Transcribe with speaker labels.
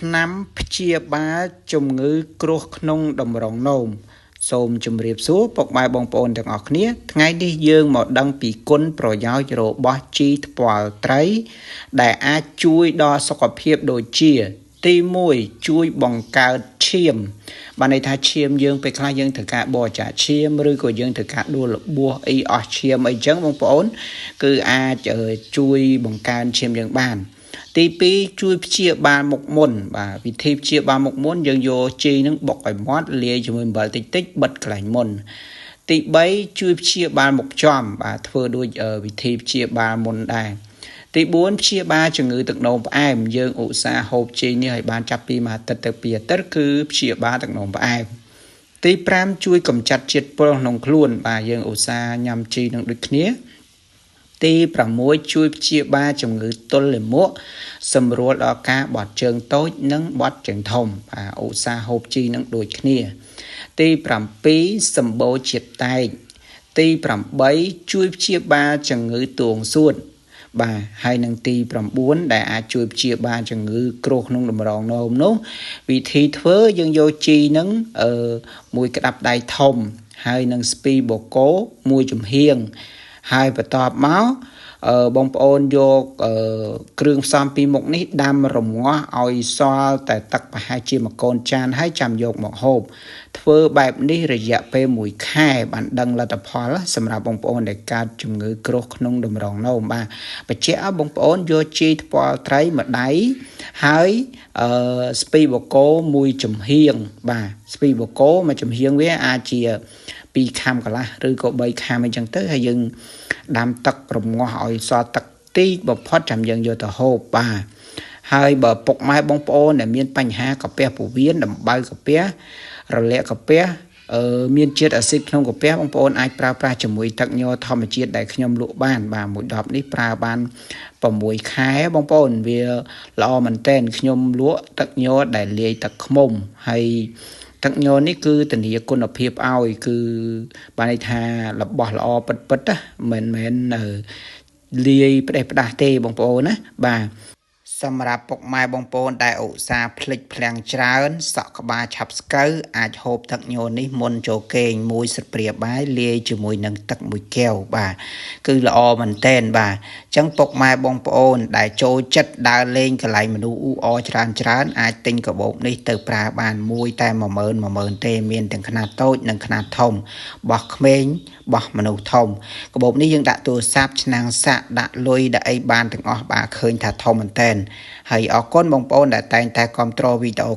Speaker 1: ថ្នាំព្យាបាលជំងឺគ្រោះក្នុងតម្រងនោមសូមជម្រាបសួរពុកម៉ែបងប្អូនទាំងអស់គ្នាថ្ងៃនេះយើងមកដឹងពីគុណប្រយោជន៍របស់ជីថ្ពាល់ត្រីដែលអាចជួយដល់សុខភាពដូចជាទី1ជួយបង្កើតឈាមបានន័យថាឈាមយើងពេលខ្លះយើងត្រូវការបរិច្ចាគឈាមឬក៏យើងត្រូវការដួលរបួសអីអស់ឈាមអីចឹងបងប្អូនគឺអាចជួយបង្កើនឈាមយើងបានទី2ជួយព្យាបាលមុខមុនបាទវិធីព្យាបាលមុខមុនយើងយកជីនឹងបុកឲ្យមាត់លាយជាមួយអំបិលតិចតិចបិទកន្លែងមុនទី3ជួយព្យាបាលមុខចំបាទធ្វើដូចវិធីព្យាបាលមុនដែរទី4ព្យាបាលជំងឺទឹកនោមផ្អែមយើងឧស្សាហ៍ហូបជីនេះឲ្យបានចាប់ពីមួយអាទិត្យទៅ2អាទិត្យគឺព្យាបាលទឹកនោមផ្អែមទី5ជួយកម្ចាត់ជាតិពុលក្នុងខ្លួនបាទយើងឧស្សាហ៍ញ៉ាំជីនឹងដូចគ្នាទី6ជួយព្យាបាលជំងឺទល់លាមកសម្រួលដល់ការបត់ជើងតូចនិងបត់ជើងធំបាទឧស្សាហ៍ហូបជីនឹងដូចគ្នាទី7សម្បូរជាតិដែកទី8ជួយព្យាបាលជំងឺទងសួតបាទហើយនឹងទី9ដែលអាចជួយព្យាបាលជំងឺគ្រោះក្នុងតម្រងនោមនោះវិធីធ្វើយើងយកជីនឹងមួយក្តាប់ដៃធំហើយនឹងស្ពីបូកូមួយចំហៀងហើយបន្ទាប់មកបងប្អូនយកគ្រឿងផ្សំពីរមុខនេះដាំរងាស់ឲ្យសល់តែទឹកប្រហែលជាមួយកូនចានហើយចាំយកមកហូបធ្វើបែបនេះរយៈពេល1ខែបានដឹងលទ្ធផលសម្រាប់បងប្អូនដែលកើតជំងឺគ្រោះក្នុងតម្រងនោមបាទបញ្ជាក់ឲ្យបងប្អូនយកជីថ្ពាល់ត្រីមួយដៃហើយស្ពីបូកូមួយចំហៀងបាទស្ពីបូកូមួយចំហៀងវាអាចជា2ខាំកន្លះឬក៏3ខាំអីចឹងទៅហើយយើងដាំទឹករងាស់ឲ្យសល់ទឹកតិចបំផុតចាំយើងយកទៅហូបបាទហើយបើពុកម៉ែបងប្អូនដែលមានបញ្ហាកាពះពោះវៀនដំបៅកាពះរលាកកាពះមានជាតិអាស៊ីតក្នុងកាពះបងប្អូនអាចប្រើប្រាស់ជាមួយទឹកញធម្មជាតិដែលខ្ញុំលក់បានបាទមួយដបនេះប្រើបាន6ខែបងប្អូនវាល្អមែនតើខ្ញុំលក់ទឹកញដែលលាយទឹកឃ្មុំហើយទឹកញនេះគឺធានាគុណភាពឲ្យគឺបានន័យថារបស់ល្អពិតៗណាមិនមែនលាយផ្ដេសផ្ដាស់ទេបងប្អូនណាបាទសម្រាប់ពុកម៉ែបងប្អូនដែលឧស្សាហ៍ភ្លេចភ្លាំងច្រើនសក់ក្បាលឆាប់ស្កូវអាចហូបទឹកញនេះមុនចូលគេងមួយស្លាបព្រាបាយលាយជាមួយនឹងទឹកមួយកែវបាទគឺល្អមែនតែនបាទអញ្ចឹងពុកម៉ែបងប្អូនដែលចូលចិត្តដើរលេងកន្លែងមនុស្សអ៊ូអរច្រើនអាចទិញកាបូបនេះទៅប្រើបានមួយតែ10000ទេមានទាំងខ្នាតតូចនិងខ្នាតធំបោះក្មេងបោះមនុស្សធំកាបូបនេះយើងដាក់ទូរស័ព្ទឆ្នាំងសាក់ដាក់លុយដាក់អីបានទាំងអស់បាទឃើញថាធំមែនតែនហើយអរគុណបងប្អូនដែលតែងតែគាំទ្រវីដេអូ